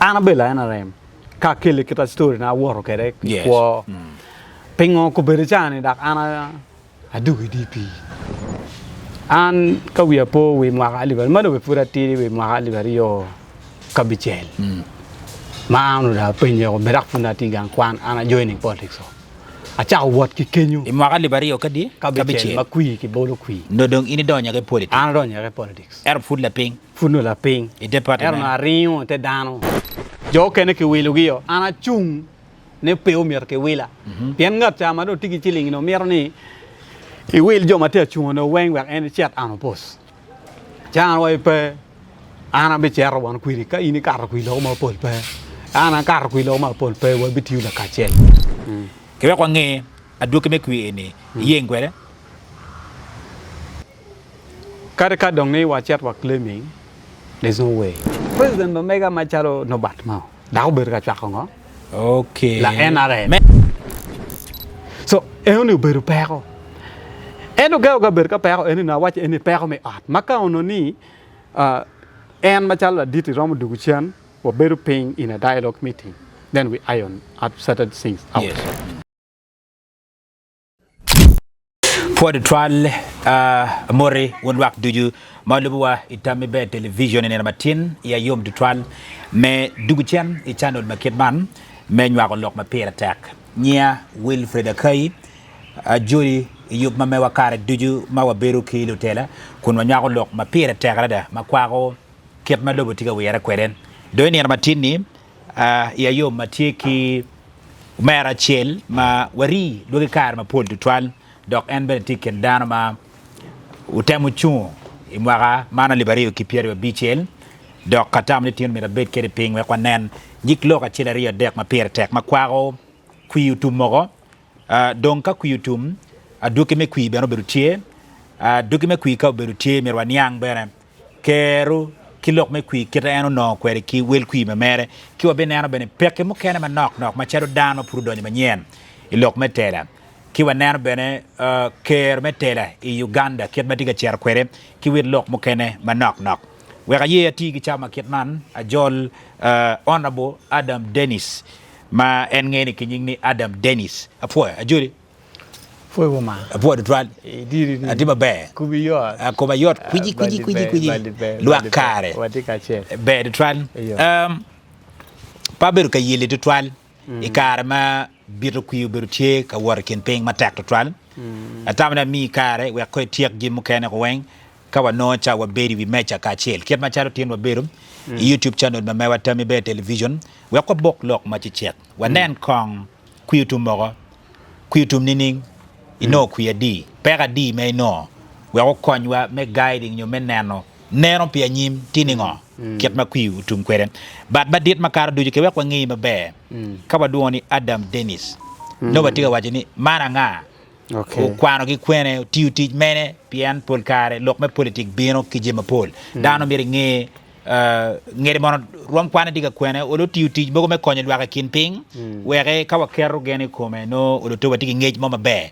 Annabella NRM kakele kita story na war kere kwa pengo ko berjane dak ana adu DP an ka wi po we ma ali bar mado we pura ti we ma ali bar yo kabichel ma anu da penyo berak funa tingang kwan ana joining politics a cha wat ki kenyu ma ali bar yo kadi kabichel ma kui ki bolo kui no dong ini donya ke politics ana donya ke politics er food la ping funu la ping e department er na riyo te dano jo kene ke wilu giyo ana chung ne peo mer ke wila pian ngat cha ma do tigi chiling no mer ni I will jo ma te chung no weng wak en chat ano pos cha wa pe ana be cher wan kwiri ka ini kar kwi lo ma pol pe ana kar kwi lo ma pol pe wa bitiu la ka chel ke wa nge adu ke me kwi ene yengwere kare ka dong ni wa chat wa claiming there's no way president mega macharo no bat ma da ber ka chak ngo okay la NRM so e onu beru pe ko eno ga ber ka pe ko eni na wa eni pe ko me at maka ono ni en machala diti rom du chan wa beru ping in a dialogue meeting then we iron at certain things out yes. For the trial, Mori, one work do you, Maluwa, itame be television in Matin, ya yom the trial, me Duguchan, a channel Maketman, men you are lock my peer attack. Nia, Wilfred Akai, Judy, you mamewa kare do you, Mawa Beru Kilo Taylor, Kunwanyago lock my peer attack, Maquago, kept my lobotica we are a queren. Doing near Matini, ya yom Matiki, Mara Chel, ma wari, Lugakar, ma pull to trial. Dok en ben tiken danama utemu chu imwaga mana libari ki pierre bichel dok katam ni tin mera bet kede ping we kwanen jik loka chilaria dek ma pierre tek ma kwaro kwi utum mogo donka kwi utum aduke me kwi beno berutie aduke me kwi ka berutie merwa nyang bere keru kilok me kwi kita eno no kwere ki wel kwi me mere ki wa benano bene peke mo kene ma nok ma chero dan ma puru donye ma nyen ilok me tela ki wa ner bene ker metela I Uganda ket matiga cher kwere ki wir lok mokene manok we ga ye ti gi chama ket man a jol honorable Adam Dennis ma en ngeni ki nying Adam Dennis afo a juri foi wo ma afo de dral diri adiba be ku bi yo ko ba yot kuji lwa kare watika che be de dral pa beru ka yele de dral I karma biru kuyu biru tie ka war ken peng matak to tral atamna mi kare we ko tiek jim kene ko wen ka wa no cha wa beri wi mecha ka chel ket ma charo tin wa beru YouTube channel ma wa tami be television we ko bok lok ma ci chet wa nen kong kuyu tum mogo kuyu tum nining ino kuya di pera di me no we ko konwa me guiding you men nano nero pia nyim tiningo ket ma kuyu tum kweren bat badit makar du ke we ko ngi ma be ka ba duoni Adam Dennis no batiga wajini mana nga okay kwano ki kwene tiuti mene pian pol kare lok me politique bino ki jema pol dano mir nge ngere mon rom kwana diga kwene o do tiuti bogo me konye lwa ka kin ping were ka wa keru gene kome no o do to batiga ngej mama be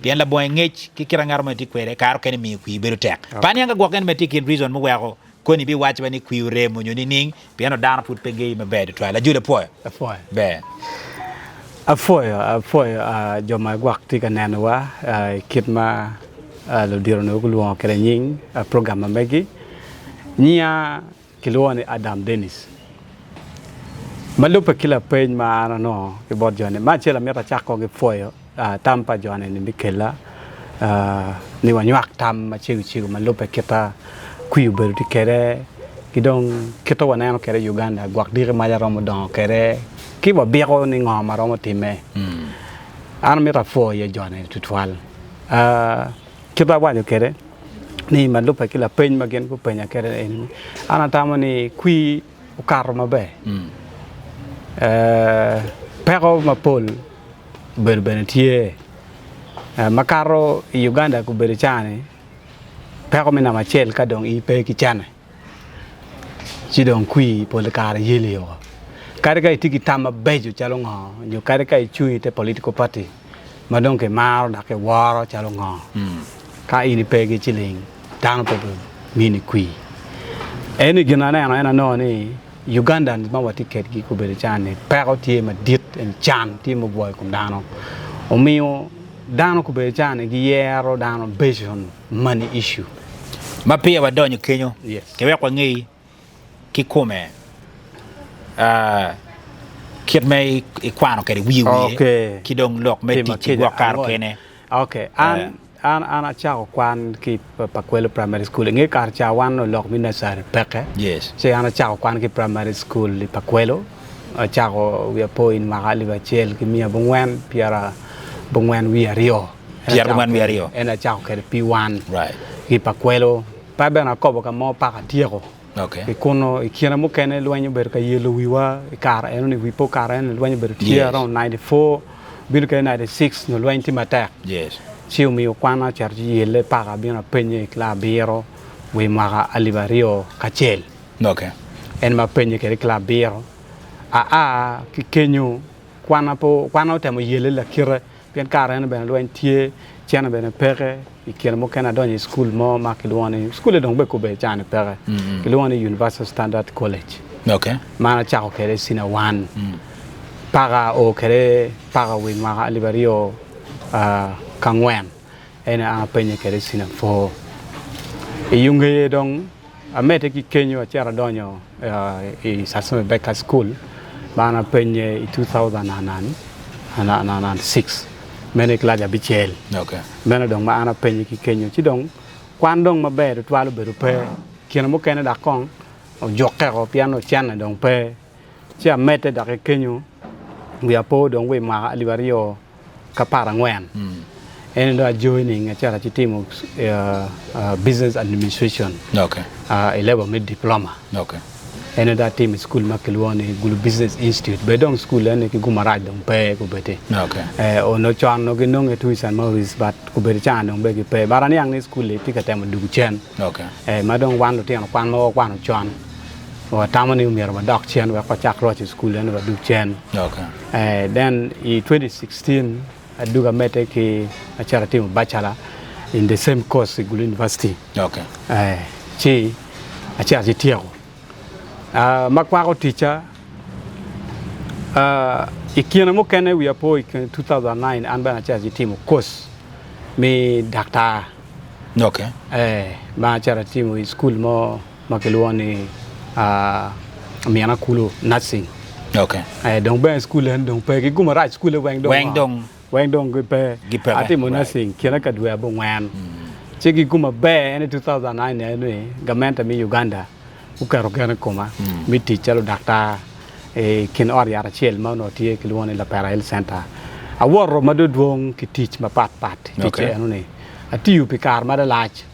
pian la boy ngej ki kira ngar ma ti kwere karo kene mi ku beru tek pani nga gwoken me tikin reason mo wero koni bi watch bani ku remo nyoni ning piano dano put pege me be to la jude po be afoy joma gwak ti kanen wa kitma lo diro no ku luon kere nying program megi nia kiloni Adam Dennis malupa kila page ma no ke bod jone ma chela meta chako ke foyo tampa jone ni mikela ni wanyak tam ma chiu malupa kita kuyu beru ti kere kidong kita wana no kere Uganda gwak dire ma ya romo don kere ki bo biako ni ngoma romo time an meta fo ye jone tutwal kita wa yo kere ni malupa kila pen magen ko penya kere en ana tamani kui ukar ma be pero ma pol berbenetie makaro Uganda ku berichane pero mena machel ka dong ipe ki chane ci dong kui pol kar yele yo kare kai tiki tama beju chalo ngo nyo kare kai chui te political party madong ke mar da ke waro chalo ngo ka ini pe ki chiling dang pe mini kui eni gina na no ni Ugandans ma wati ket gi ku bere chane pero tie ma dit en chan tie mo boy kum dano o mio dano ku bere chane gi yero dano based on money issue ma pia wa donyo kenyo yes ke wa ngi ki kome kit me ikwano kere wiwi ki dong lok me ti gwa kar kene okay an chao kwan ki Pakwelo primary school nge kar cha wan no lok mi nasar peke yes se an chao kwan ki primary school li Pakwelo chao we po in magali ba chel ki mia bungwen piara bungwen wi ario piara bungwen wi ario ena chao kere P1 right ki Pakwelo pa bena ko ka mo pa ka tieko okay ikono ikiana mo kene lwanyo ber ka yelo wiwa kar eno ni wipo kar eno lwanyo ber tie around 94 bil ka 96 no lwanyo timata yes siu mi kwana charji yele paga bina penye kla biro we maga alivario kachel okay en ma penye ke kla biro ki kenyu kwana temo yele la kire pen karen ben loin tie chana ben pere ikere mo kana donye school mo makilwani school don be ko be chana pere kilwani Universal Standard College okay mana chako kere sina one paga o kere paga we maga alivario kangwen ena penye kere sina fo yunge dong amete ki kenyo achara donyo sasome beka school bana penye 2006 mene klaja bichel okay mene dong ma ana penye ki kenyo chi dong kwan dong maber twalo beru pe kina mo kene da kong o jokke ko piano chana dong pe chi amete da ke kenyo we apo dong we ma alivario kapara ngwen and joining a charity team of business administration. Okay. A level mid diploma. Okay. And that team is school Makilwani Gulu Business Institute. Bedong school and Gumaraj don't pay Kubete. Okay. Or no chan no genong to San Maurice, but Kuberichan don't beg you pay. But any young school, they take a time of Duchen. Okay. Madong one to ten one more one John. Or Tamani Mirma Doc Chen, where Pachak Roche school and over Duchen. Okay. Then in 2016, I do a metake a charity bachelor in the same course at Gulu University. Okay. She a charity tier. Makwaro teacher. Ikiana mo kene we apo in 2009 and ban a charity team course. Me doctor. Okay. Ba charity mo school mo Makelwani miana kulu nursing. Okay. Don't be school and don't pay Gumaraj school Wang dong gipe ati mo nursing kina kadwe bongwan chiki kuma be in 2009 anyway gamenta mi Uganda ukaro kana koma mi teacher doctor kin or yara chel ma no tie kilwone la para health center aworo madodwong ki teach ma pat teacher anu ne ati yu pikar ma da lach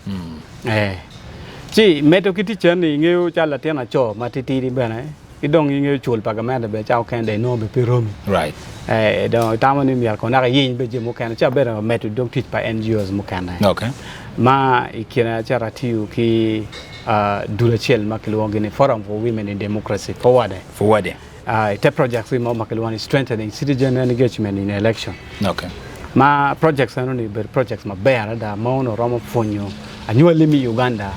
chi meto ki teacher ni ngeu chala tena cho matiti di bana idong ngeu chul pagamenta be chao kan de no be piromi right do tamani mi ko na yin be jemo kan cha be meto dong teach pa NGOs mo kan okay ma ikina charity ki dula chel makilwongene forum for women in democracy forward ite projects we mo makilwani strengthening citizen engagement in election okay ma projects anu ni ber projects ma ber da mono romo fonyo anyuali mi Uganda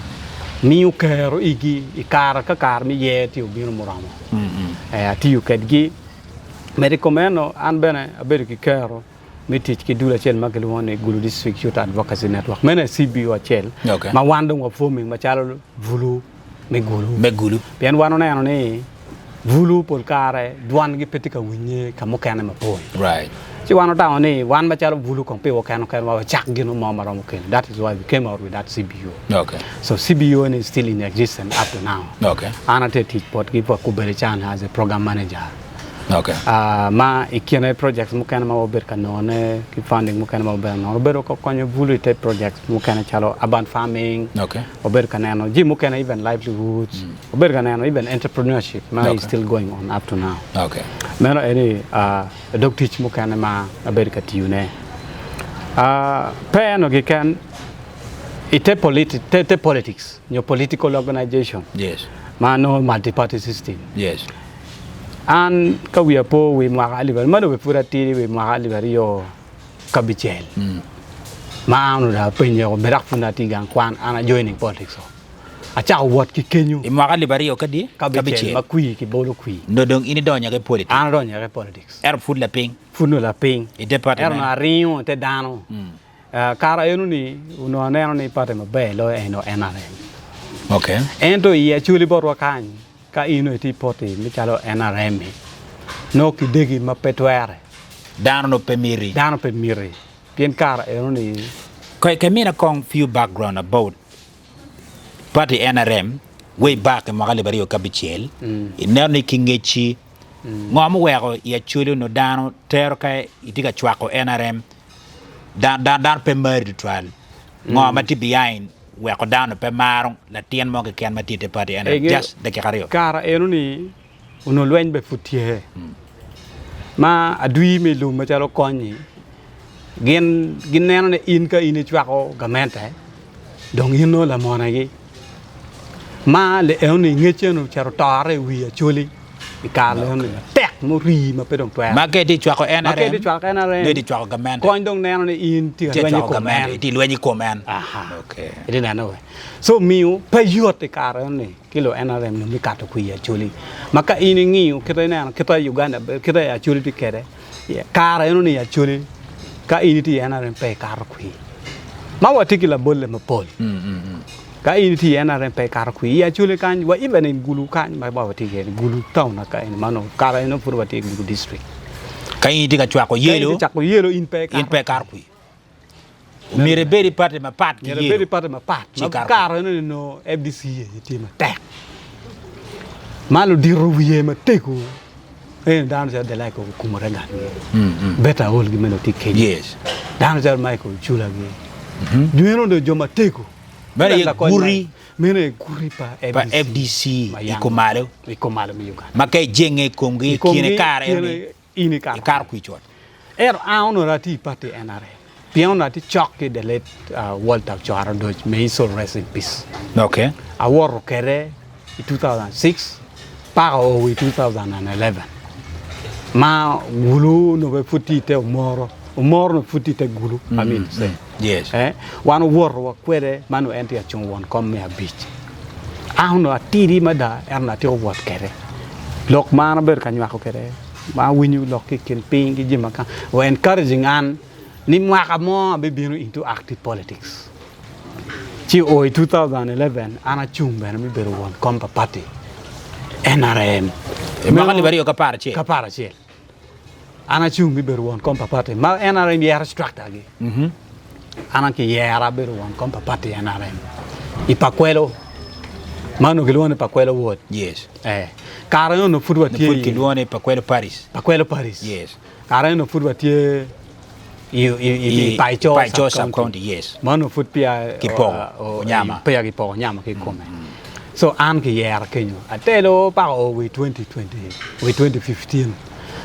mi ukero igi ikara ka kar mi yeti ubino muramo ati ukadgi medikomeno an bene abedo ki kero mi teach ki dula chel makilwani Gulu District Youth Advocacy Network mena CBO chel ma wandong wa forming ma chalo vulu me gulu pian wano na ne vulu polkare dwan gi petika winye kamokane ma poi right ci wano tawo ni wan ma chalo vulu kong pe wakano kan wa chak gino mo maromo ken that is why we came out with that CBO okay so CBO is still in existence up to now okay anate teach pot ki po Kuberichan as a program manager okay ma ikiana projects mukana ma ober kanone ki funding mukana ma ober no obero ko konyo vulu te projects mukana chalo urban farming okay ober kanano ji mukana even livelihoods ober kanano even entrepreneurship ma is still going on up to now okay mero any dog teach mukana ma ober katiune pe no gi kan ite politics your political organization yes ma no multi-party system yes an ka we apo we ma aliver ma do we pura tiri we ma aliver yo kabichel ma anu da penye ko berak funda tigang kwan ana joining politics acha wot ki kenyu Imwaka libari okadi kabichel makui ki bolo kui no dong ini donya ke politics an do nya politics er food la ping funo la ping e department er na riyo te dano kara enu ni uno ne ni pate mabe lo eno NRM okay ento ye chuli borwa kan ka ino ti pote mi chalo NRM no ki degi mapetware dano no pemiri pien kara enu ni Can mean a few background about party NRM way back in Magali Barrio Cabichel. In Nerni Kingechi, Ngomwero, Yachulu, no Dano, Terka, Itika Chuaco NRM, Dan Pemer trial. Ngomati behind, where down a Pemaron, Latian Moga can matite party and just the Cario. Cara Eruni, uno luen be futie. Ma adui me lu machalo coni. Gen gineno ne inka ini chwako gamente dong hino la monagi ma le oni ngecheno charo tare wi Acholi ikale oni tek mo ri ma pedong twa ma ke di chwako NRM ma ke di chwako NRM ne di chwako gamente ko ndong neno ne in ti lwenyi komen ti lwenyi komen aha okay ide nano we so miu payot e kare ni kilo NRM no mi kato ku Acholi maka ini ngiu kita neno kita Uganda kita Acholi ti kere kare no ni Acholi ka initi NRM pe kar kui ma wati la bolle ma pol ka initi NRM pe kar kui ya chule kan wa even in gulu kan ma ba wati ke gulu town na ka in mano kara no fur wati gulu district ka initi ka chwa ko yelo in pe kar kui mire beri parte ma pat ki mire beri parte ma pat ma kara no FDC yiti ma tek malu diru wiye ma teku dan sa de ko kumuranga beta hol gi meno tikke yes dan sa Michael chula gi dueno de joma teko bari guri mene guri pa FDC ikomalo mi yuka makay jenge kongi kine kar ini kar ku chot on rati party NRM pion rati chok de let Walter Chara do may so rest in peace okay a war kere 2006 para o 2011 ma gulu no be futti te moro no futti te gulu amin say yes wan wor wa kwere manu enti achung won kom me beach no atiri mada erna te wot kere lok mana ber kanwa ko kere ma winyu lok ki ken pingi jimaka wa encouraging an ni mwaka mo be binu into active politics ci o 2011 ana chung ben mi ber won kom party NRM Magali Barrio kapara che ana chung mi ber won kom party ma NRM yera structure gi ana ke yera ber won kom party NRM ipakwelo mano ke luone pakwelo wot yes kara no fudwa tie ke luone pakwelo Paris yes kara no fudwa tie i paicho sub county yes mano fut pia kipo nyama pia kipo nyama ke kome so an ke yer kenyo atelo pa o we 2015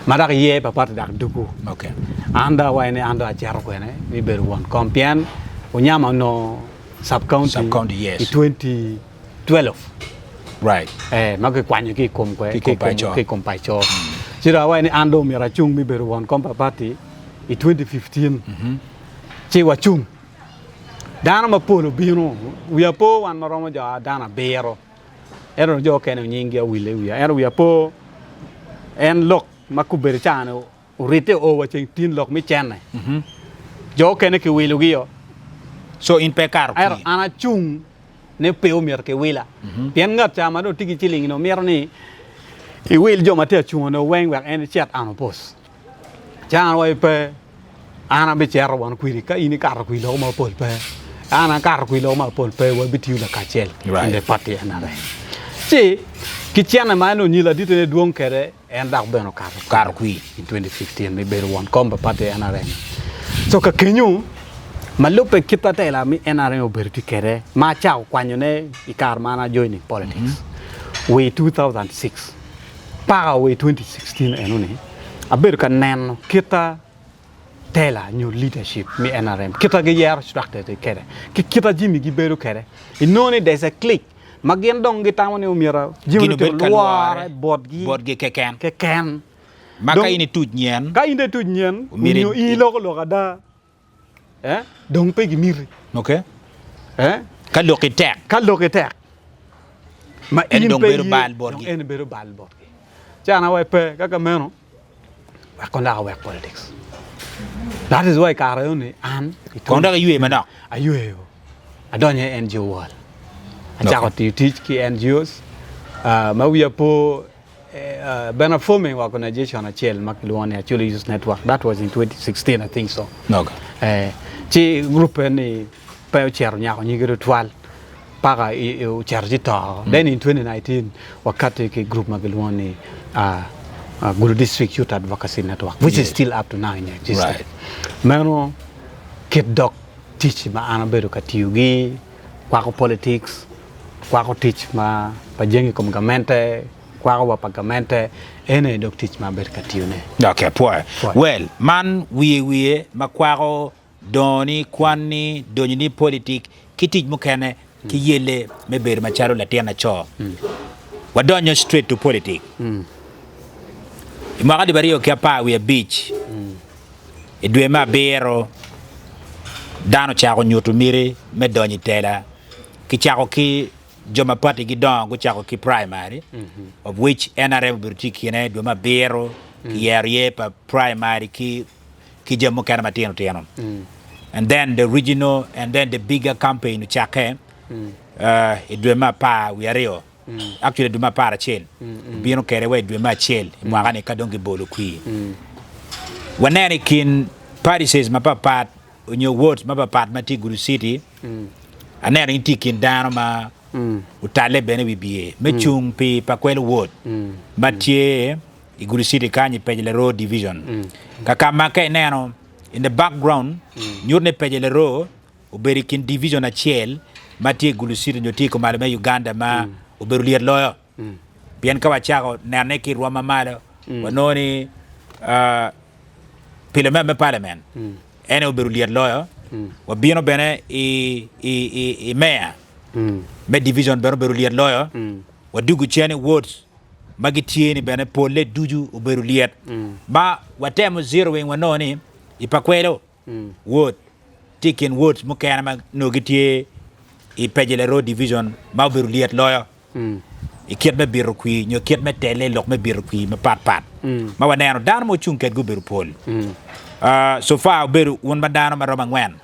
madak ye pa part dak duku okay anda anda jar ko ne mi ber won kompian o nyama no sub county yes 2012 right make kwanyo ki kom ko ki kom paicho sira wa ni ando mi ra chung mi ber won kom party i 2015 ci wa chung dana ma polo bino wiya po wan romo ja dana bero ero jo kene nyingi wile wiya ero wiya po en lok makuber chano urite o wa ching tin lok mi chenne jo kene ke wilu giyo so in pekar ero ana chung ne peu mier ke wila pien ngat chama do tigi chiling no mier ni I wil jo mate chung no weng wak en chat ano pos chan wa pe ana be cher wan kwiri ka ini kar kwi lo ma pol pe ana kar kwi lo ma pol pe wa bitiu la kachel inde party NRM si kichana mano nyila ditene duong kere en dak beno kar kwi in 2015 me ber wan komba party NRM so ka kenyu malupe kita tela mi NRM oberti kere ma chao kwanyo ne ikar mana joining politics we 2006 para we 2016 enuni aber kan nen kita tela new leadership mi NRM kita ge yer structure te kere kita jimi gi beru kere inoni there's a click magen dong gi tamone umira jimi te luar bot gi keken maka ini tudnyen ka inde tudnyen ñu I lo kada dong pe gi mir okay ka lo ke tek ma en dong beru pe bal borgi en beru bal borgi chana wa pe ka meno wa konda wa politics that is why karone an konda ga yue mana ayueyo adonye NGO wal achako teach ki NGOs ma we po been a forming organization achiel makilwane Acholi Youth Network. That was in 2016, I think so. Okay. Chi group ni pa chair nyako nyigiro twal para chair jita. Then in 2019 wakati ki group makilwane Guru District Youth Advocacy Network, which is still up to now in existence. Right. Mano kid doc teach ma anabedo katiugi kwako politics kwako teach ma pajengi komgamente kwako wapagamente ene dok teach ma berkatiune. Okay, poa. Well, man we makwaro doni kwani doni politik kitij mukene ki yele me ber macharo la tiana cho. Wadonyo straight to politik. Imagadi bari okay pa we beach. Edwe ma bero dano chako nyoto mire me doni tela ki chako ki joma party gidon go chako ki primary of which NRM boutique ne do ma bero ki area pa primary ki jamo kana matino tiano and then the regional and then the bigger campaign chake it do ma pa we are actually do ma para chel bino kere we do ma chel mo ngane ka dongi bolo kui wanani kin party says ma pa part on your words ma pa part mati Guru City anere intikin dano ma utale bene bibie mechung pi pakwelo word matie Guru City kanyi pejele road division kaka maka neno in the background nyurne pejele road uberikin division achiel matie Guru City nyoti ko malame Uganda ma uberulier loyo bien ka wachako nerne ki rwama malo wanoni me parliament ene uberulier loyo wabino bene i mayor me division berulier loyo wadugu chene words magitieni bene pole duju uberulier ba watemo zero wing wanoni ipakwelo word taking words mukana ma nogitie i pejele road division ma uberulier loyo ikiet me biro kui nyo kiet me tele lok me biro kui me pat ma waneno dan mo chunket go beru pol so far beru won badano ma roma ngwen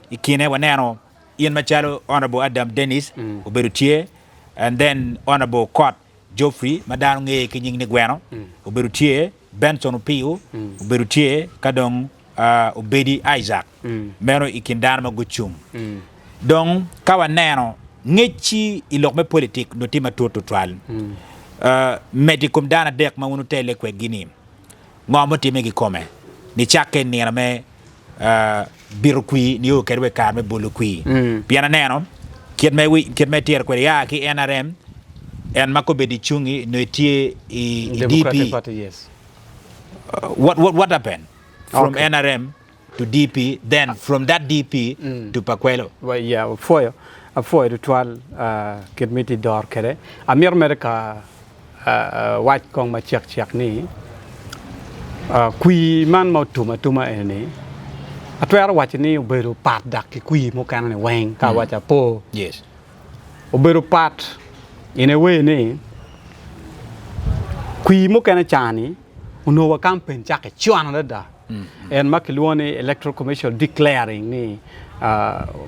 ikine waneno Ian Machalo, Honorable Adam Dennis, Uberutie, and then Honorable Court Geoffrey, Madame Nge Kinying Negueno, Uberutie, Benson Pio, Uberutie, Kadong, Ubedi Isaac, Mero Ikindarma Guchum. Donc, Kawanero, Ngechi ilokme politique, notima toto twal. Medikum dana dek ma unutele kwe gini. Ngomoti megi kome. Ni chake ni aname birukui ni o kerwe karme bolukui piana neno kiet me tier kwe ya ki NRM en makobe di chungi no tie DP Party, yes. What happened from NRM to DP then from that DP to Pakwelo? Well, yeah, for the twal committee door kere Amir America white kong ma check ni kui man mau tuma ene atwera wachini uberu pat dak ki kui mo kana ne weng ka wacha po Yes. uberu pat in a way ni kui mo kana chani uno wa campaign chake chwana da and makilwone electoral commission declaring ni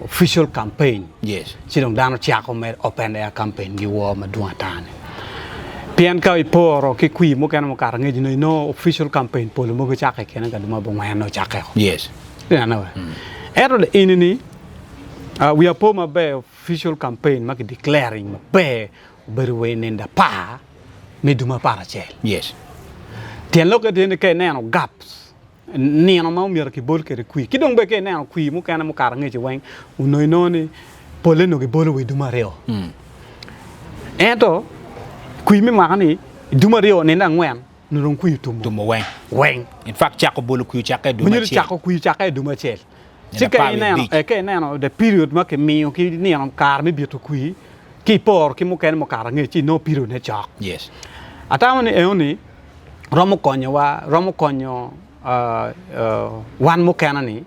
official campaign. Yes. Sidong dano chako me open air campaign gi wo ma duatane pian ka iporo ki kui mo kana mo karanga di no official campaign polo mo chake kena ga duma bo no chake. Yes. Yeah, no. Error inini we are poma be official campaign mak declaring be berwe nenda pa meduma para chel. Yes. Tien loka de ke nano gaps. Nino ma umir ki bol ke kui. Kidong be ke nano kui mo kana mo karanga ji wang unoy noni pole no ke bolo we duma reo. Ento kui mi makani duma reo nenda ngwen. Nurong kui tumo weng. In fact, chako bolu kui chake duma chel. Chako kui chake duma chel. Chike ineno the period ma ke miyo ki niano kar mi bieto kui ki por ki mo ken mo kar nge no period ne chak. Yes. Atama ni eoni romo konyo wan mo kenani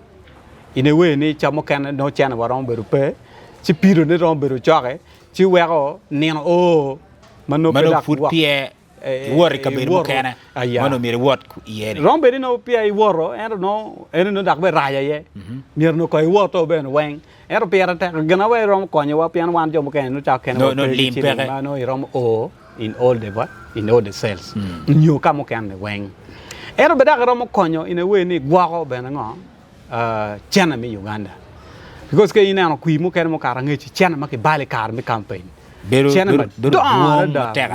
in a way ni chamo ken no chana wa romo beru pe ci period ne romo beru chake ci wero niano mano food pie wor ka be mo kana mano mi reward yene rombe no pie woro no dak be raya ye mir no ko woto be no weng ero piera te gana we rom konyo wa pian wan jo mo ken no cha ken no limpe no rom o in all the what in all the cells nyo ka mo ken weng ero be dak rom konyo in a way ni gwa be ngo chana mi Uganda because ke ina no kui mo ken mo kara ngi chana ma ke bale kar mi campaign chana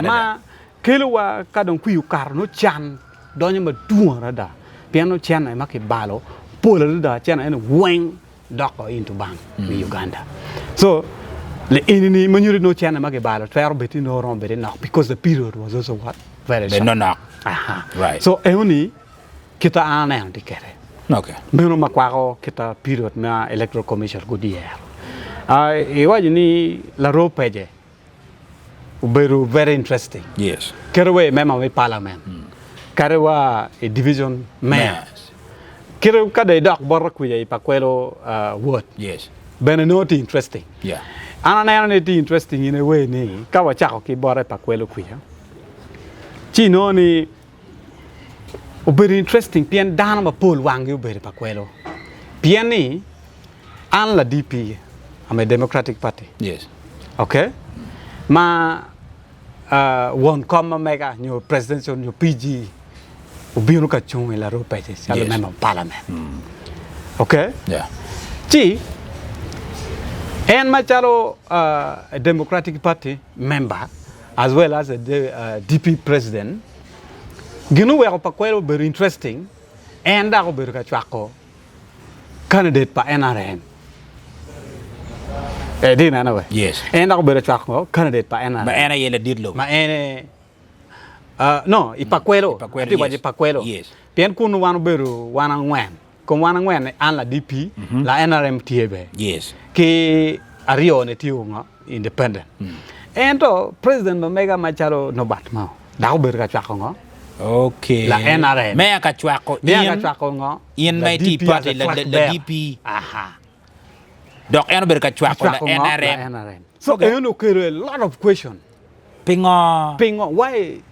ma kelo wa ka don kui kar no chan donyo ma duora da piano chana ma ke balo pola da chana en weng doko into bank in Uganda so le inini manyuri no chana ma ke balo fair beti no rom beti no because the period was also what very short no right so euni kita ana dikere okay meno makwako kita period na electoral commission godier e wajini la ropeje uberu very interesting yes kerewe mema we parliament karewa a division mayor kere kada dak bor ku ye pakwelo word yes bene not interesting yeah ana interesting in a way ni kawa chako ki bor pakwelo ku ya chino ni very interesting pien dana ma pol wangi uberi pakwelo pien ni an la DP am a Democratic Party yes okay ma won come mega new presidential new PG ubinu ka chung la ro pete salo memo parliament okay yeah chi en ma chalo a Democratic Party member as well as a DP president ginu we pa kwelo very interesting and da ko ber ka chwako candidate pa NRM dina na we yes and da ko ber chwako candidate pa NRM ma ena yele didlo ma ene no ipakwelo ati waje pakwelo yes pien kunu wanu beru wana ngwen kom wana ngwen an la DP la NRM tiebe yes ki ario ne tiunga independent ento president mega machalo no batma da ko ber ka chwako ngo okay la NRM me ka chwako ngo in my tea party la DP aha donc en ber ka chwako la NRM so you know a lot of question pingo why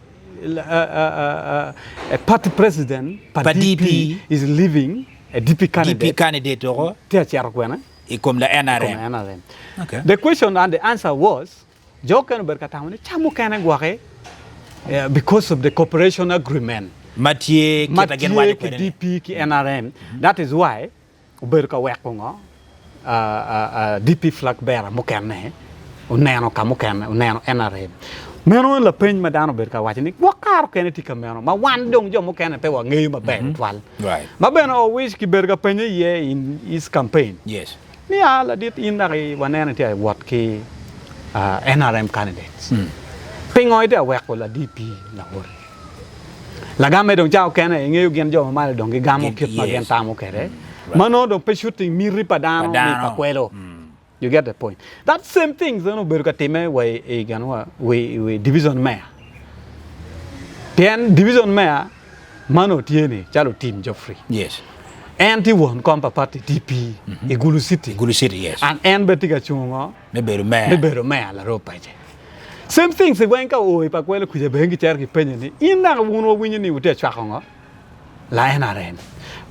a party president DP is leaving a DP candidate or e comme la NRM okay the question and the answer was joken ber ka tamone chamu kana gwake because of the cooperation agreement Mathieu ki DP ki NRM that is why uberka weko ngo DP flag bearer mokerne uneno ka mokerne uneno NRM meno la pen madano berka wachini wakar kene tika meno ma wan dong jo mokerne pe wa ngey ma be twal right ma beno wish ki berka penye ye in his campaign yes ni ala dit indari wanene ti what ki NRM candidates pingoy de weko la DP la hor la game dong chao kene ngey gen jo ma dong ki gamo kit ma gen tamo kere mano dong pe shooting miri padano mi pakwelo you get the point that same thing no berka time we e ganwa we division mayor then division mayor mano tiene chalo team Geoffrey yes anti one compa party DP Igulu City yes and betiga chungo me beru mayor la ropa je same thing se wenka o pa kwelo kuje bengi cherki penye ni ina wuno winyi ni ute chwakongo la NRM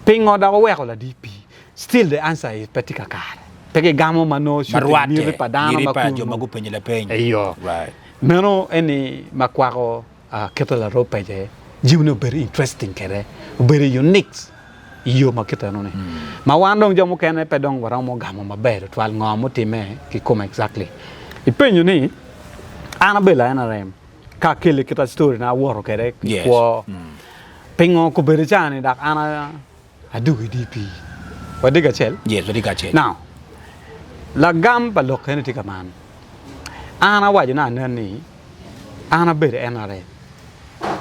pingo da weko la DP still the answer is petika kare peke gamo mano shooting miri padano magu penye la penye eyo right meno eni makwako keto la ropa je jiwno very interesting kere very unique iyo makita no ne ma wandong jomo kene pedong waramo gamo maber twal ngomo time ki koma exactly ipenyo ni ana bela NRM ka kele kita story na woro kere ko pingo ko berjani dak ana adu DP wadiga chel yes wadiga chel now la gamba lokene tika man ana wajina nani ana bere NRM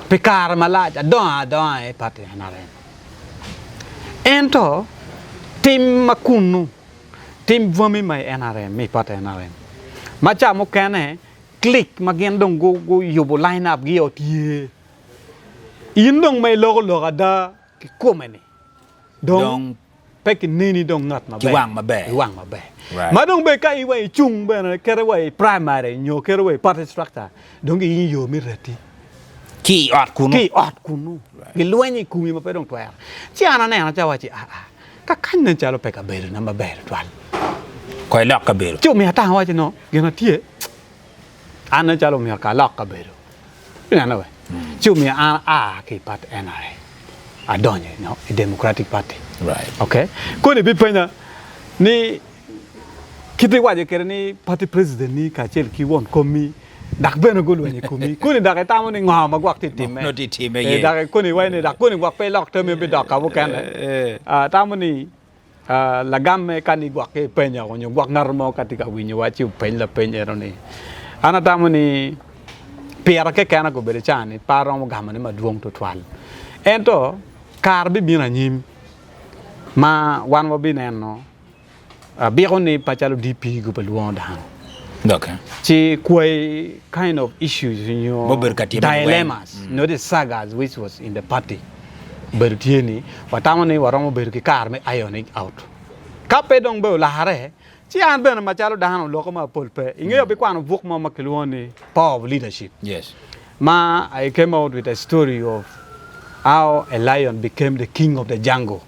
pikar malaja don e pate NRM ento tim makunu tim vomi mai NRM mi pate NRM macha mo kene click magen dong go yubo line up gi otie indong mai logo ada ki komene dong pe ki nini dong ngat ma be Ki wang ma be. wang ma be Right. ma dong be kai wai chung be na kere wai primary nyo kere wai party structure dong gi yo mi reti ki ot kunu ki ot kunu gi luenyi kumi ma pe dong twer chi ana ne na cha wa chi ka kan ne cha lo pe ka be na ma be twal koy lok ka beru chu mi ta wa chi no gi na tie ana cha lo mi ka lok ka be ina na we chu mi ki pat NRM adonye no Democratic Party right okay ko ni bi penya ni kiti waje kere ni party president ni ka chel ki won komi dak beno gulu ni komi ko ni dak ta mo ni nga ma gwak ti tim no ti ti me e ye dak ko ni wai ni dak ko ni gwak pe lok te me bi dak ka wo kan ta mo ni la gamme kan ni gwak ke penya ko ni gwak narmo katika winyo wa chi pen la penya ro ni ana ta mo ni pera ke kana go bere chani paro mo gamane ma duong to twal ento kar bi bina nyim ma wan wo bi neno bi ni pachalo DP go beluon dan okay chi quite kind of issues in your dilemmas no the sagas which was in the party bertieni watamani waramo berki kar me ionic out kape dong be la hare chi an be ma chalo dan lo ko ma polpe inge be kwano vuk ma makeloni power of leadership yes ma I came out with a story of how a lion became the king of the jungle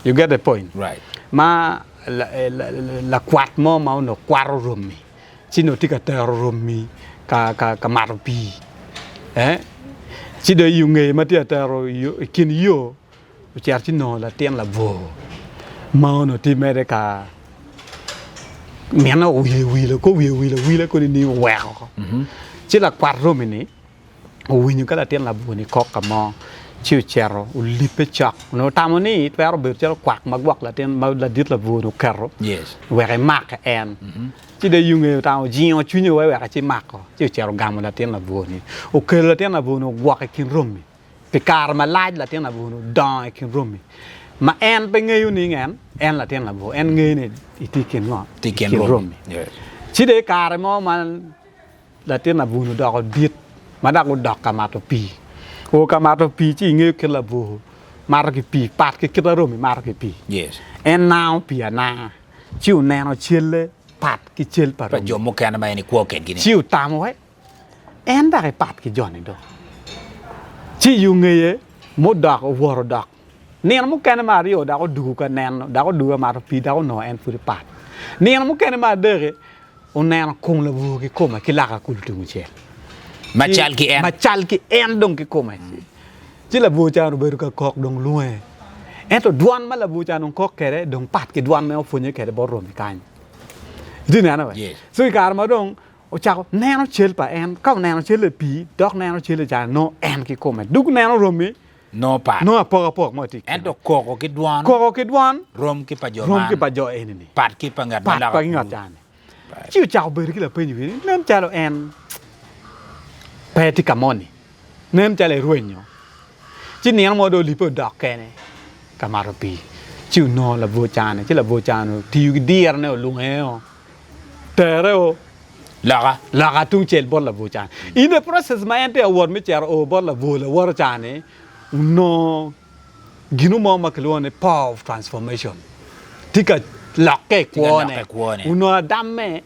you get the point right ma la kwat mo ma no kwaro romi chino tika tero romi ka marpi chi de yunge ma tia tero kin yo char chino la tien la vo ma no ti mereka miana wi la ko ni wa chi la kwat romi ni wi ni ka la tien la vo ni kok ka mo chiu chero ulipe chak no tamoni pero be chero kwak magwak la ten ma la dit la vo no kero yes we re mak en chi de yunge ta jio chunyo we ka chi mak ko chiu chero gam la ten la vo ni o ke la ten la vo no gwak kin romi pe kar ma laaj la ten la vo no dan kin romi ma en pe ngeyu ni ngen en la ten la vo en nge ni iti kin no ti ken romi yes chi de kar mo man la ten la vo no da ko dit ma da ko dok ka ma to pi o kamato pi chi nge ke la bo mar ke pi pat ke la romi mar ke pi yes en now pi ana chiu neno chele pat ke chel par pa jo mo kana mai ni ko ke gini chiu tam we en da ke pat ke joni do chi yu nge ye mo da ko woro da nen mo kana mario da ko du ka nen da ko du ma pi da ko no en fu pat nen mo kana ma de o nen kong la bo ke ko ma ke la ka kultu mu chel machal ki en dong ki komai chi la bu cha ro ber ka kok dong lue ento duan ma la bu cha nong kok kere dong pat ki duan me o funye kere bo rom kan di na na we so kar ma dong o cha ko neno chel pa en ka neno chel le pi dok neno chel le cha no en ki komai duk neno rom mi no pa no po mo ti ento ko ki duan rom ki pa jo en ni pat ki pa ngat la pa ngat cha ni chi cha ber ki la pe ni nem cha lo en peti kamoni nem chale ruenyo chi niang mo do lipo dok kene kamaro pi chi no la vo chane chi la vo chano ti yu dir ne lu ngeo tereo la tung chel bol la vo chan in the process ma ente award me chero o bol la vo la war chane no ginu mo maklone power of transformation tika lokke kuone uno damme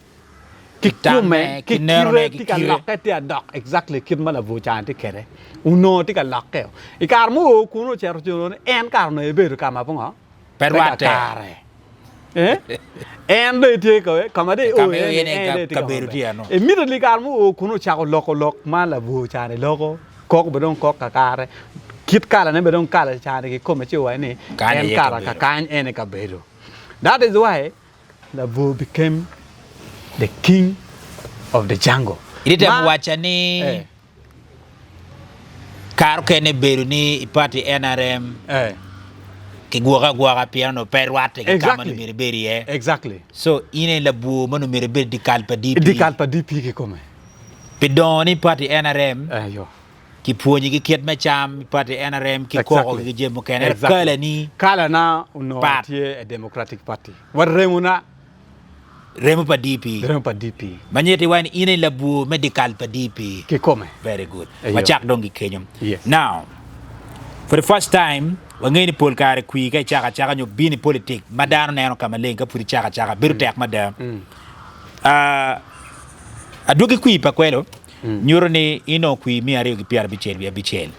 kikume kikire tika lokke tia dok exactly kid mala vo chan ti kere uno tika lokke ikar mo kuno chero jono en kar no ebe ka ma pongo perwate en de tie ko kamade o en ka beru dia no immediately kar mo kuno chako lok mala vo chan loko kok bedon kok kakare kit kala ne bedon kala chan ki come chi wa ni en kara ka kan en ka beru that is why the vo became the king of the jungle. Ini temu wacha ni karo kene beru ni party NRM ki gua piano perwate ke kama no miriberi exactly so ine la bu manu miriberi di kalpa DP ki come pidoni party NRM yo ki puonyi ki kiet macham party NRM ki ko ki jemo kene kala na no tie a democratic party what remuna Remo pa DP. Manyeti wine ine labu medical pa DP. Ki come. Very good. Machak dongi Kenyam. Yes. Now, for the first time, wa ngeni pol kare kui kai chaka nyo bini politik madano neno kama lenga puri chaka biru tek mada aduki kui pa kwelo nyoro ni ino kui mi ari gi piar bichel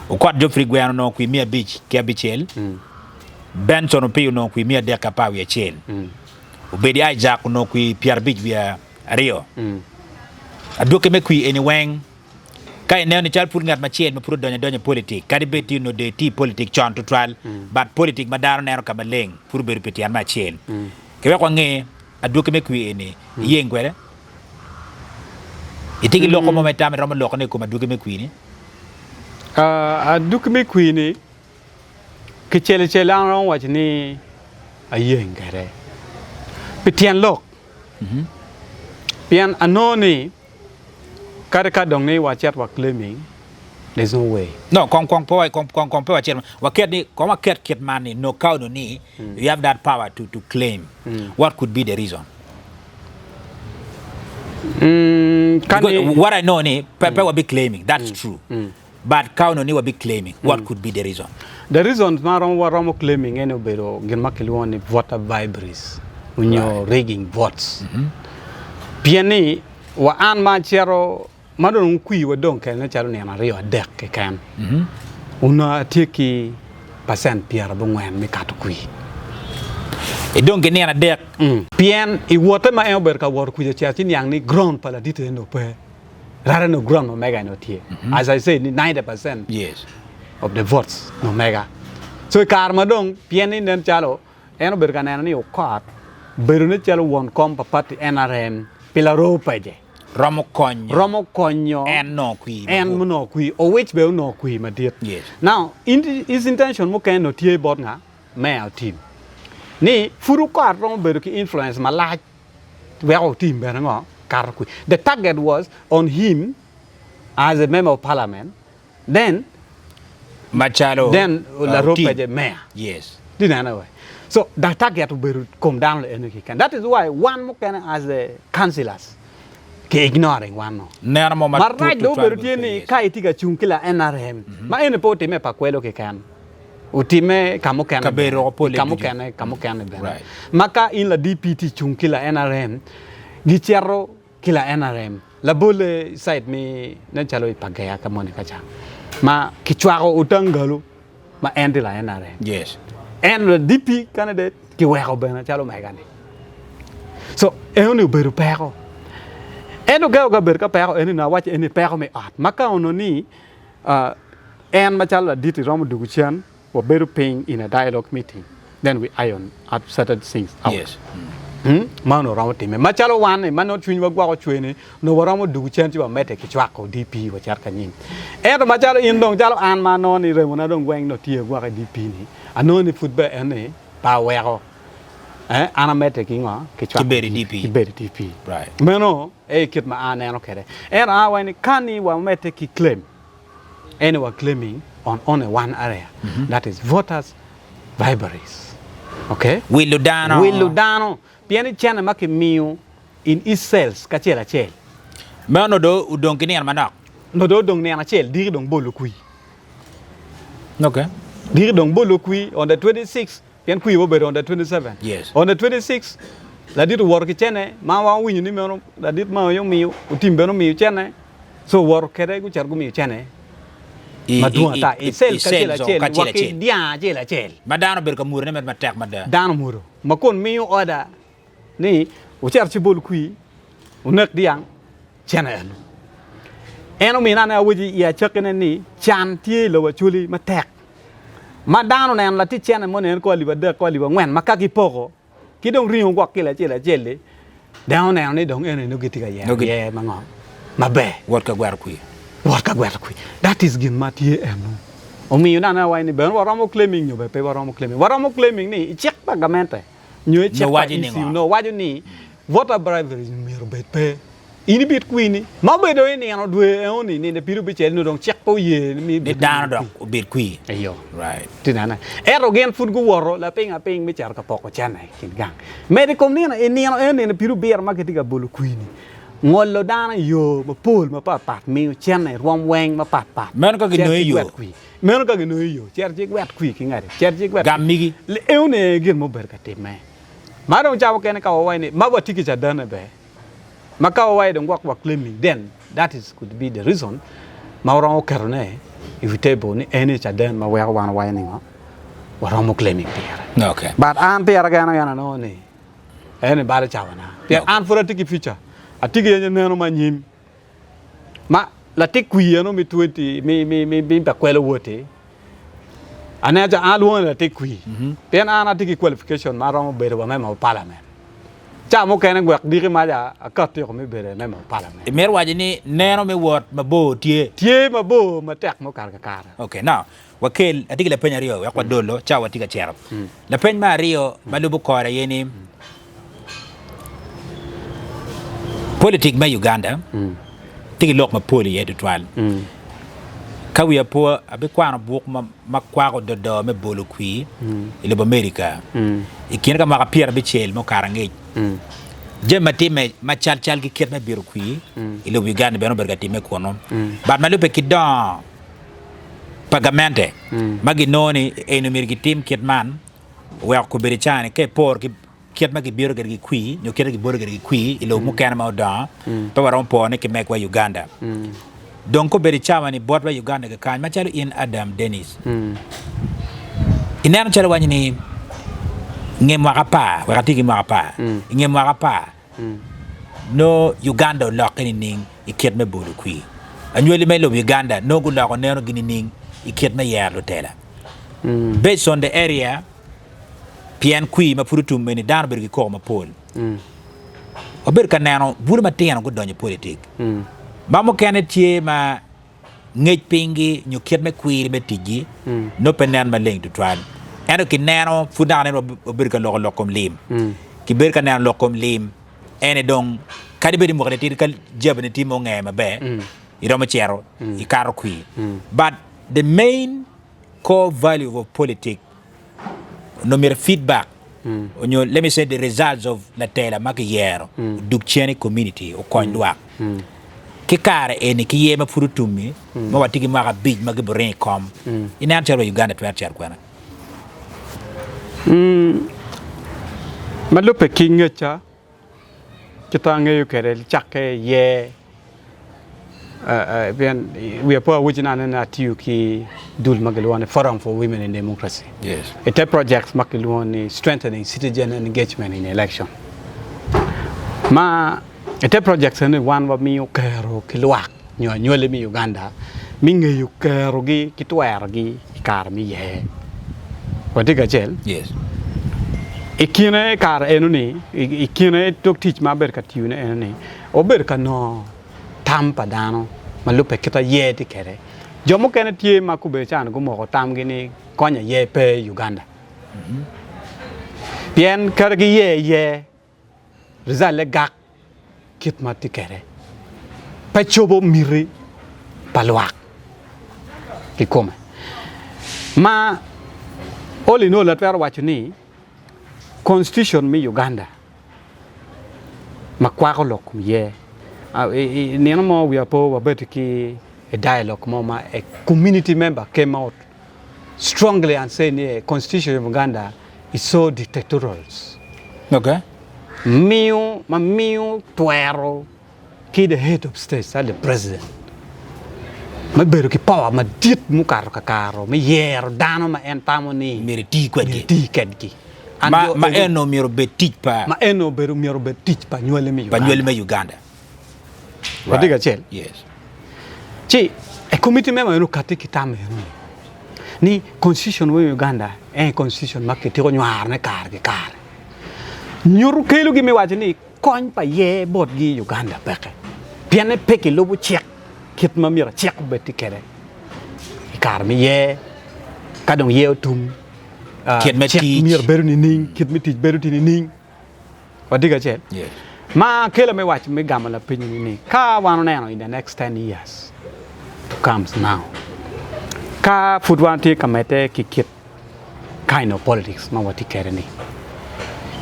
o kwat Geoffrey Gweno no kui mi abich ke bichel Benson opi no kui mi adeka pa wi chel o bedi Isaac no kui piar bich via Rio aduki me kui anywhere kai ne ni chal pur ngat machien ma pur donya politik kadi beti no de ti politik chon to trial but politik madaro nero kama leng pur beru petian machien ke ko nge aduki me kui ene yengwere itigi loko mo metam rom loko ne ko aduki me kui ni aduki me kui ni ke chele ron wach ni ayengere petian lok pian anoni Karika dong ni wachat wa claiming there's no way. No, kong po wachat waket ni kong waket ket mani no cow no ni you have that power to claim. What could be the reason? What I know ni Pepe will be claiming that's true. But cow no ni will be claiming. What could be the reason? The reason maron wa romo claiming eno bero gen makilwa ni voter vibries when you're rigging votes. Piani wa an ma chero madon kui wa don kan na charo ne na rio dek ke kan una tiki percent piara bo ngwan mi kat kui e don ke ne na dek pien I wota ma en ber ka wor kui cha tin yang ni ground pala dit no pe rara no ground no mega no tie as I said 90% yes of the votes no mega so kar ma don pien ni nen chalo en ber kan na ni o kat beru ne chalo won kom pa party NRM pilaro paje Romo konyo and no kui o which be no kui ma dit yes now his intention mo kan no tie bot nga me team ni furu ko ron be ki influence ma la we our team be ngo kar kui the target was on him as a member of parliament then Machado then la rope je me yes dinana way so that target be come down le energy can that is why one mo kan as the councillors ke ignoring one no nera mo ma right do beru tieni kai tika chunkila NRM ma ene po time pa kwelo ke kan utime kamo kan kamo kan be maka in la DPT chunkila NRM gichero kila NRM la bole side mi na chalo ipagaya kamone kacha ma kichwaro utangalu ma endi la NRM yes and the DP candidate ki wero be na chalo megani so ene beru pero eno ga ber ka pero eni na watch eni pero me at maka ono ni en machala dit rom dugu chan wo beru paying in a dialogue meeting then we iron at certain things out yes mano rom time machalo wan mano chwin wa gwa ko chwene no rom dugu chan ti ba mete ki chwa ko DP wa char ka nyin eno machalo in dong jalo an mano ni re mona dong weng no tie gwa ka DP ni anoni football ene pa wero anamete kinga kiberi DP right meno kit ma aneno kere era when kani wa mete ki claim anyone claiming on only one area that is voters vibries okay Wiludano piani chana make miu in east cells kachela chel meno do udong kini manak no do dong ne na chel diri dong bolu kui okay diri dong bolu kui on the 26th Pian kui wo on the 27. Yes. On the 26, la dit work chene ma wa wi ni me la dit ma yo mi utim be no mi chene. So work kere ku char ku mi chene. Ma duwa ta sel ka chela chel wa ke dia chela chel. Ma dano ber ka mur ne ma tek ma da. Dano muro. Ma kon mi oda ni u char chi bol kui u nak diang chene anu. Eno mi na na wuji ya chakene ni chan tie lo wa chuli ma tek. Ma dano na la ti chene mo ne ko liba de ko liba ngwen makaki poko ki dong ringo kwa kila chela chele down na ne dong ene no gitika ye ma ngo ma be wot ka gwar kui that is gin matie enu o mi na na wa ni be waramo claiming nyo be pe waramo claiming ni check pagamente nyo check no waju ni voter bribery mi ro pe ini bit kui ni ma be do ni ano due oni ni ne piru be chel no dong check po ye mi de dano dong bit kui ayo right tinana ero gen fut gu woro la ping mi char ka poko chana kin gang me de kom ni na ni ano ne piru ber ma ke tiga bolu kui ni ngol lo dana yo ma pol ma pat mi chen này rom weng ma pat men ka gino yo men ka gino yo cher jik wet kui ki ngari cher jik wet gam migi le eune gir mo ber ka te me ma do jaw ken ka wai ni ma watiki cha dana be ma ka wai do wak claiming then that is could be the reason ma ron karone evitable ni ene cha dan ma wa wan wai ni ma wa ron mo claiming there okay but an te ara gana no ni ene ba cha wana te an for tiki future atiki ye no ma nyim ma la te kui no mi 20 mi ba kwela wote ana ja alwo la te kui pen ana tiki qualification ma ron be ba ma parliament cha mo ken ngwak di ma ja ka te ko mi be me ma parliament mer waji ni neno mi wot ma bo tie ma bo ma tek mo kar ka okay now wakil atiki la penya rio yakwa dolo cha watika chero la penya ma rio malubu kore yeni politik ma Uganda tiki lok ma poli ye twal kawiya po abi kwano buk ma kwako dodo me bolo kwi ile America ikien ka maka pier bichel mo karange je matime ma chal ki ket me biro kwi ile Uganda beno bergati me kono ba malupe kidan pagamente magi noni enumir ki tim ket man wa ko berichane ke por ki ket magi biro gergi kwi nyo ket gi boro gergi kwi ile mo kana ma da to waron po ne ki mekwa Uganda donc ko beri chama ni bot wa Uganda ga kan ma chalo in Adam Dennis inana chalo wani ni ngem wakapa wakati ki wakapa ngem wakapa no Uganda lock ni ning iket me bolu kwi anywele me lo Uganda no go lock nero gini ning iket me yalo tela based on the area pian kwi ma furutum me ni dan bergi ko ma pol ober kanano buru ma tiano go donye politik Mamo kene tie ma ngej pingi nyu kiet me kwiri me tiji no penen ma leng to twan eno ki neno fudane obir ka lokom lim ki ber ka neno lokom lim ene dong kadi be di mo kadi kal jabne ti mo ngema be iro ma chero I karo kwi but the main core value of politics no mere feedback onyo let me say the results of la tela makiyero duk chene community o koindwa ki kare eni ki yema furutumi ma watigi maka bij magi brain com ina chero Uganda twer kwana malupe kingecha kitange yukere chake ye bien we are poor wujina na tiuki dul magalwane forum for women in democracy yes it projects magalwane strengthening citizen engagement in election ma ete project ne wan wa mi ukero kilwak nyole mi Uganda mi nge ukero gi kitwer gi kar mi ye wadiga jel yes ikine kar enuni ikine tok teach ma ber ka tiune enuni ober ka no tampa dano malupe kita ye ti kere jomo kene tie makube chan go mo tam gi ni konya ye pe Uganda bien kar gi ye rizale gak kit mati kere pa chobo miri palwak ki kome ma oli no la twer wachni constitution mi Uganda makwa ko lokum ye ni mo we are po ki a dialogue mo ma a community member came out strongly and saying the constitution of Uganda is so dictatorial okay miu tuero ki the head of state the president ma beru ki power ma dit mu karo kakaro ma yer dano ma entamo ni mere ti kwedgi ti kedgi ma eno miro betich pa ma eno beru miro betich pa nyole mi Uganda wadiga chel yes chi e committee member no katiki tame ni constitution we Uganda constitution maketi ko nyar ne kar nyuru kelu gi mi wajini kony pa ye bot gi Uganda peke piane peke lobu chek kit ma mira chek beti kere kar mi ye kadong ye tum kit me ti mir beru ni ning kit mi ti beru ti ni ning wadiga che yes ma kela me wach mi gamala pinyi ni ka wano neno in the next 10 years comes now ka futwanti kamete ki kit kind of politics ma wati kere ni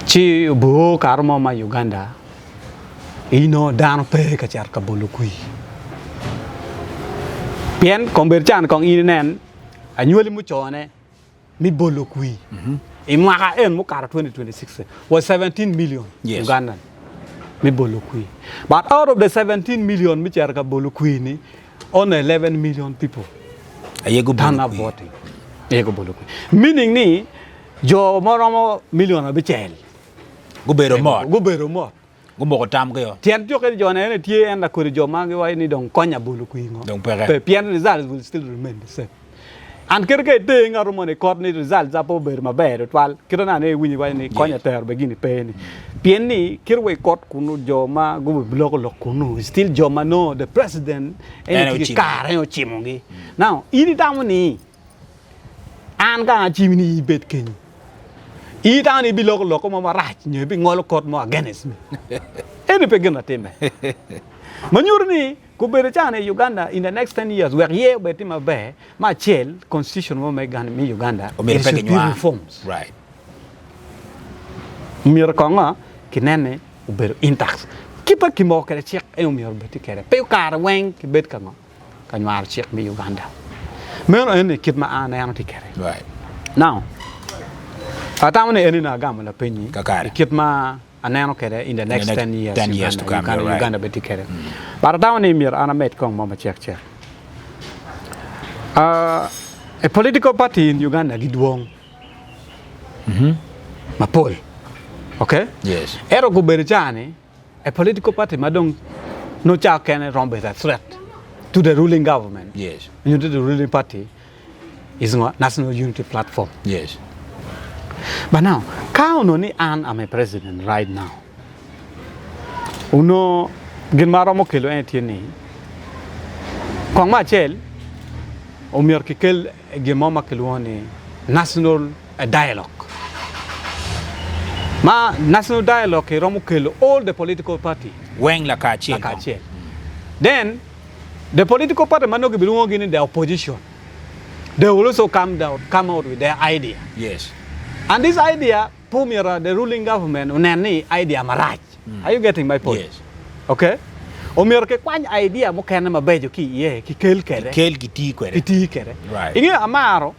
chi bu karmo ma Uganda ino dan pe ka char ka bolo kui pien kon ber chan kon inen anyoli mu chone mi bolo kui imaka en mu kara 2026 was 17 million Ugandan mi bolo kui but out of the 17 million mi char ka bolo kui ni only 11 million people ayego turn up voting ayego bolo kui meaning ni jo moromo million abichel gubero mot gumbo tam ko yo tian jo ke jo ne tie en la ko jo ma ge wai ni don konya bolo kui ngo donc pe pien result will still remain the same an kerke te ngaru mone court ni result za po ber ma ber twal kirana ne winyi wai ni konya ter be gini pe ni pien ni kirwe court kunu jo ma go bloko lo kunu still jo ma no the president en ki kare o chimongi now ini tamu ni an ka chimini bet ken itani bi loko mo rach nye bi ngolo court mo against me eni pe gena teme manyurni ku bere chane Uganda in the next 10 years where ye beti mabe ma chel constitution mo me gan mi Uganda is reforms right mir konga kinene ubero intact kipa kimo kere chek e mir beti kere pe kar wen ki bet kango kanwar chek mi Uganda men ene kitma ana yana ti kere right now atamane ene na gam la penyi kitma anano kere in the next 10 years 10 years to come Uganda beti kere but tamane mir ana met kong mama check a political party in Uganda gidwong mapol okay yes ero go berjane a political party madong no cha can rombe that threat to the ruling government yes you know the ruling party is national unity platform yes but now count on an I'm a president right now uno ginmaro mo kelo entieni kong ma chel o mior kikel gimoma kelwoni national dialogue ma national dialogue e romo kelo all the political party weng la ka chel then the political party manogi belong in the opposition they will also come out with their idea yes and this idea pumira the ruling government unani idea marach are you getting my point yes okay o mior ke kwany idea mo kana mabejo ki ye ki kel giti kere right inge amaro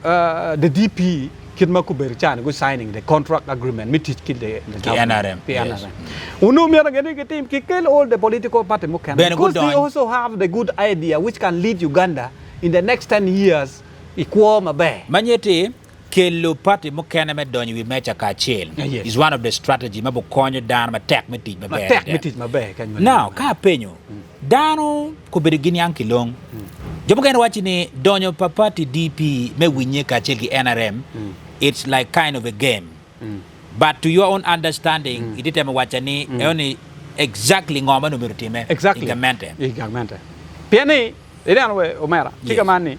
the DP kidma ku berchan go signing the contract agreement mit the NRM yes. Uno mior ke team ki kel all the political party mo kana because they also have the good idea which can lead Uganda in the next 10 years equal mabe manyete kelo party mo kana me donyo wi mecha ka chel is one of the strategy mabo konyo dan ma tek metij mabe now ka penyo dano ko berigini ankilong jobo kan wachi ni donyo pa party DP me winye ka chel ki NRM it's like kind of a game but to your own understanding idite me wacha ni only exactly ngoma no mirutime igamente piani idan we omera tika mani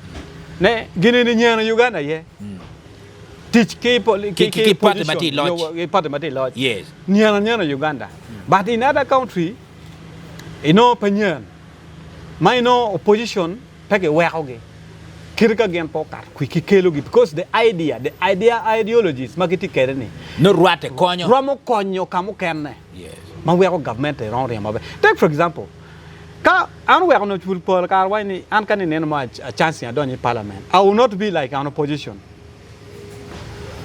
ne gini ni nyana Uganda ye teach ki party mati lodge yes nyana Uganda but in other country penyan my no opposition take a wagoge kirka gen pokar ki kelogi because the ideologies magiti kereni no ruate konyo ramo konyo kamo kenne yes ma wego government e ron mabe take for example ka an wego no chul pol kar wani an kan ne ma a chance ya don parliament I will not be like an opposition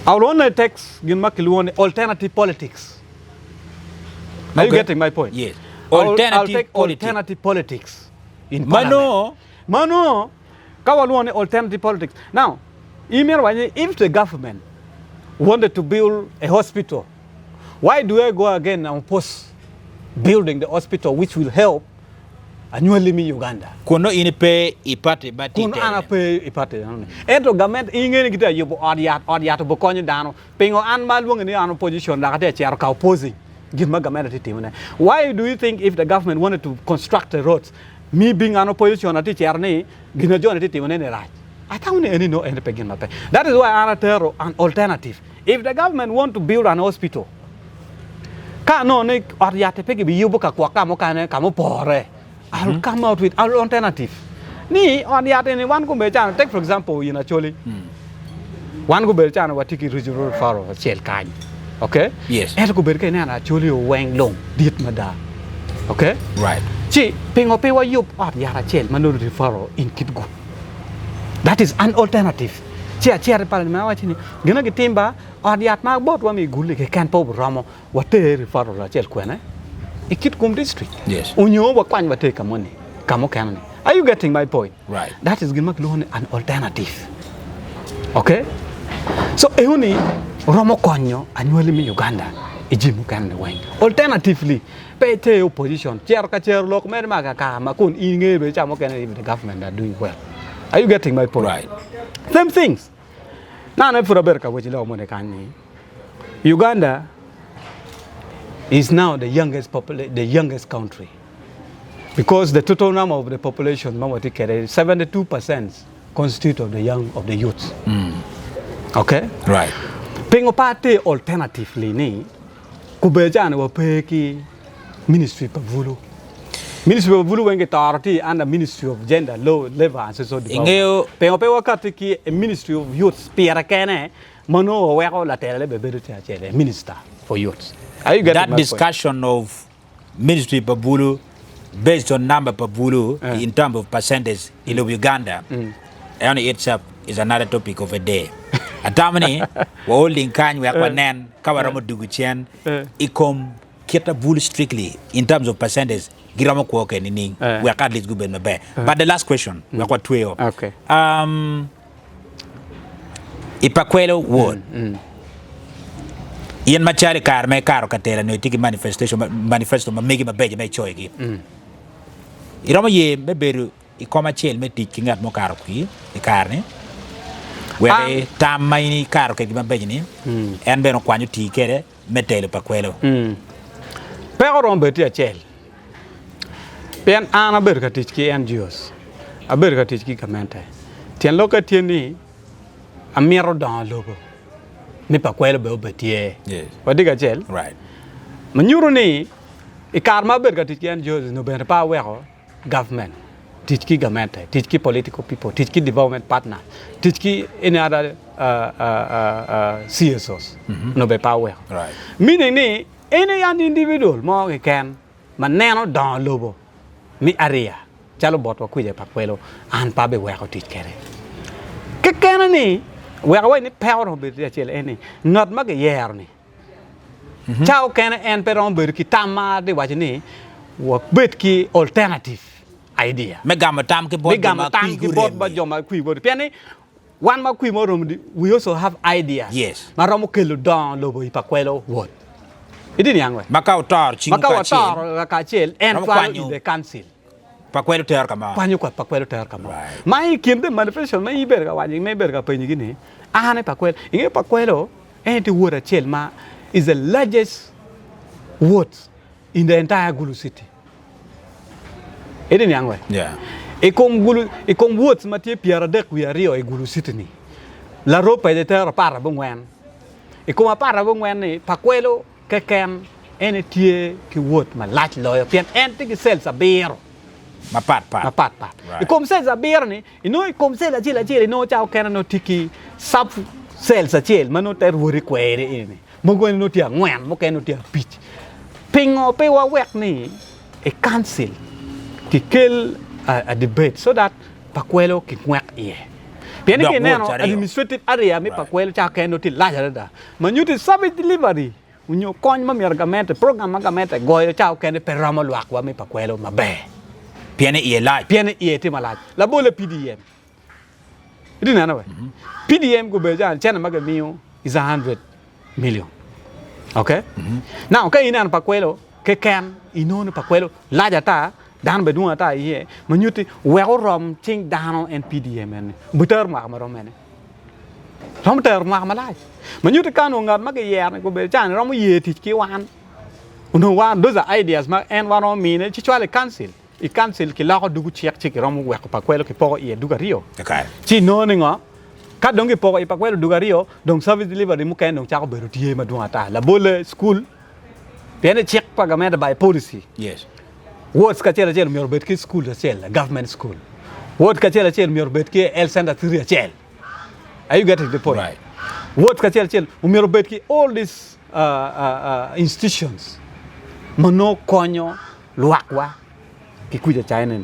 I will only take alternative politics. Are you getting my point? Yes. I'll take alternative politics in parliament. Mano, kawaluone alternative politics. Now, if the government wanted to build a hospital, why do I go again and oppose building the hospital which will help annually me Uganda? Kuno inipe ipate bati. Kuno anape ipate. Ento government ingeni kita yubo audiat bokonyo dano. Pengo an malwong ni an opposition nakate chiar ka opposing. Gitma government ati timune. Why do you think if the government wanted to construct the roads, me being an opposition ati chiar ni ginajo ati timune ne right? I don't any no any pegin mape. That is why I tell an alternative. If the government want to build an hospital, ka no ne audiat pegi bi yubo ka kwa kamo kane kamo pore. I'll come out with an alternative. Ni on the other one go bejan. Take for example in Acholi. One go bejan watiki regional faro chel kany. Okay? Yes. Ero go berke na Acholi o weng long diet mada. Okay? Right. Chi, pingo pe wa yup at yara chel manu referral in Kitgu. That is an alternative. Chia pala ma wa chini. Gina gitimba at yat ma bot wa mi guli ke kan po ramo wa te referral la chel kwena. In Kitgum district. Yes. Unyo wa kwany wa te kamoni. Kamo kamani. Are you getting my point? Right. That is gina an alternative. Okay? So ehuni romo konyo anywali mi Uganda. Ijimu kan wang. Alternatively, pay te opposition. Chair ka chair lok mer ma ka ma kun inge be chamo kan the government are doing well. Are you getting my point? Right. Same things. Na na for America which law mo kan Uganda is now the youngest country. Because the total number of the population, 72% constitute of the youth. Okay? Right. Pingo party alternatively ni kubejana wa peki Ministry of Vulu. Ministry of Vulu wenge authority and the Ministry of Gender, Low Level and Social Development. Pingo pe wakati ki Ministry of Youth pira kene mano weko la tele be Minister for Youth. Are you getting that discussion of Ministry of Vulu based on number of Vulu in terms of percentage in Uganda and itself is another topic of a day. Atamani wa holding kan wa kwanen kawaramo duguchen ikom kita Vulu strictly in terms of percentage giramo ko ke ni we at least go be but the last question we got twelve. Okay. Ipakwelo word yen machari kar me karo katera no tiki manifesto ma megi ma beje me choigi iramo ye be beru ikoma chel me tiki ngat mo karo ki ikarne we tam mai karo ke ma beje ni en be no kwanyu ti kere metele pakwelo pero rombe ti chel pen ana ber ka tiki NGOs a ber ka tiki kamente tien lokati ni amiro dan logo mi pakwelo be obetie yes wadiga chel right manyuro ni ikarma ber ka tiki NGOs no ber pa wero government tiki government tiki political people tiki development partner tiki any other CSOs no be pa wero right meaning ni any an individual mo can maneno dan lobo mi area chalo bot wa kuje pakwelo an pa be wero tiki kere ke kana ni wero ni power of be chel any not ma ke yer ni chao kana en peron ber ki tama de wajini wa bet ki alternative idea megam tam ke bot ba joma kui bot piani one ma kui mo rom we also have ideas yes ma romo kelo dan lobo ipakwelo word idini yangwe makau tar chingu ka chel en kwa the council pakwelo ter kama panyo kwa pakwelo ter kama mai kimde manifesto mai iber ka wajing mai ber ka penyi gini ane pakwelo inge pakwelo enti word chel ma is the largest word in the entire Gulu city. Idini yangwe yeah ikom words matie piara dek wi ario e Gulu city ni la ropa de ter para bungwen ikom para bungwen ni pakwelo keken ene tie ki word ma lach loyo pian enti ki sel sabiro mapat ikom sel sabiro ni ino ikom sel ajil no chao kana no tiki sub sel sa chel mano ter wori kwere ini mogwen no tia ngwen mo ken no tia pitch pingo pe wa wek ni a council ki kel a debate so that pakwelo ki ngwek ye pian ki neno administrative area mi pakwelo cha ken no ti la da manyuti service delivery unyo kon ma mergamente program magamente goyo cha ken pe ramo lwak wa mi pakwelo mabe pian ye ti malaj la bole PDM idina na we PDM go be jan chana magamio is 100 million. Okay? Now, kaya inan pakwelo, kaya ken, inon pakwelo, laja ta, dan bedunga ta iye, manyuti, weko rom ching dano en PDM ene, buter mak rom ene. Rom ter mak malaj. Manyuti kano ngat mag yer ne ko be chan rom ye tiki wan. Uno wan, those are ideas mak en wan rom mine, chichwale council. I council ki lako dugu chiek chiki rom weko pakwelo ki poko iye duga rio. Okay. Chi no ningo, kat dongi poko ipakwelo dugario dong service delivery muken dong chako beru tie madunga ta la bole school piene check pagamento by policy yes words ka chela chel mior bet ki school chel government school word ka chela chel mior bet ki el center three chel are you getting the point right word ka chel mior bet ki all these institutions mono konyo luak wa ki ku ja chai ne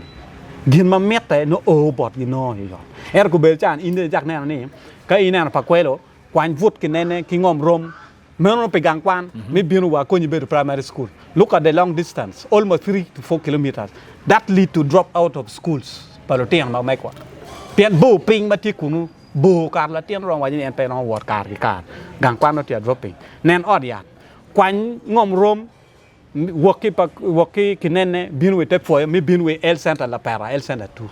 gin ma mette no o bot gi no yo ku bel chan in jak ne ni ka in na pa kwelo kwan vut ki ne ki ngom rom meno pe gang kwan me binu wa ko ni be primary school look at the long distance almost 3 to 4 kilometers that lead to drop out of schools palo tiang ma mai kwa pian bo ping ma ti kunu bo kar la tiang rong wa ni en pe no wot kar ki kar gang kwan no ti dropping nen od ya kwan ngom rom woki kinene binwe te foi me binwe el center la para el center 2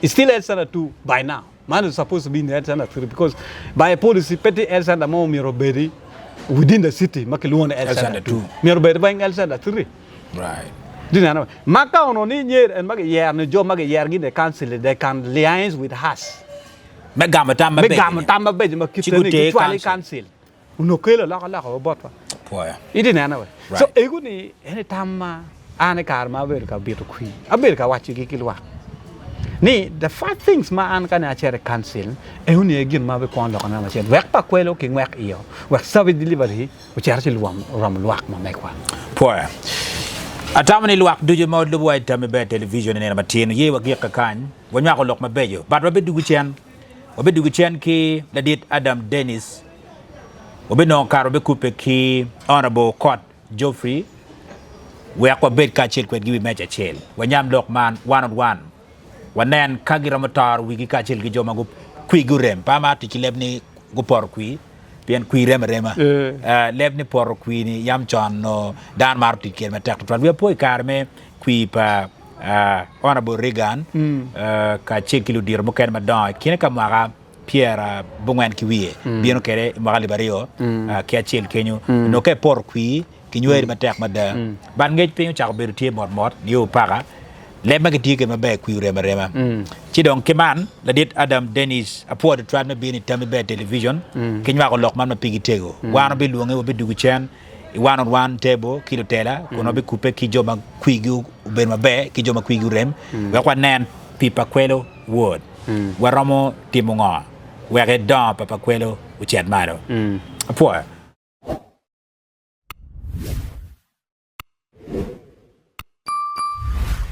it's still el center 2 by now man is supposed to be in el center 3 because by policy petty el center mo mi robedi within the city makiluone el center 2 mi robedi by el center 3 right dinana maka ono ni nyer en magi yer ne jo magi yer gi de council they can liaise with us me gam tam ma be ma kitene ki twali council uno kelo la ko bot fa poya idinana we so eguni ene tamma ane kar ma ber ka bitu kui aber ka wachi gi kilwa ni the five things ma an kana chere council eguni egin ma be kon lo kana ma chen wek pa kwelo ki wek iyo wek service delivery o chere ci luam ram luak ma me kwa poya atamani luak duje ma lu boy tam be television ne ma tin ye wa gi ka kan wo nya ko lok ma bejo bat wa be dugu chen ki la dit Adam Dennis obe no karo be coupe ki honorable court Geoffrey we ko bet ka chel kwet gi mecha chel wanyam lok man one on one wanen kagira motor wi gi ka chel gi joma go kwi gurem pa ma ti leb ni go por kwi bien kwi rema leb ni por kwi ni yam chon no dan mar ti kel ma tek to we po kar me kwi pa honorable Regan ka chel ki lu dir mo ken ma don kine ka ma Pierre bungwan kiwie bieno kere magali bario ke achel kenyu no ke por kwi kinyweri matek mada ban ngej pinyo chako beru tie mot yo para le magati ke mabe kwi rema chidong keman la dit Adam Dennis apo de trad me bini tami be television kinywa ko lokman ma pigi tego wano be luonge wo be dugu chen one on one table kilo tela kono be coupe ki joma kwi gu ben mabe ki joma kwi gu rem wa kwa nen pipa kwelo word waramo timunga where don papa kwelo uchet maro apo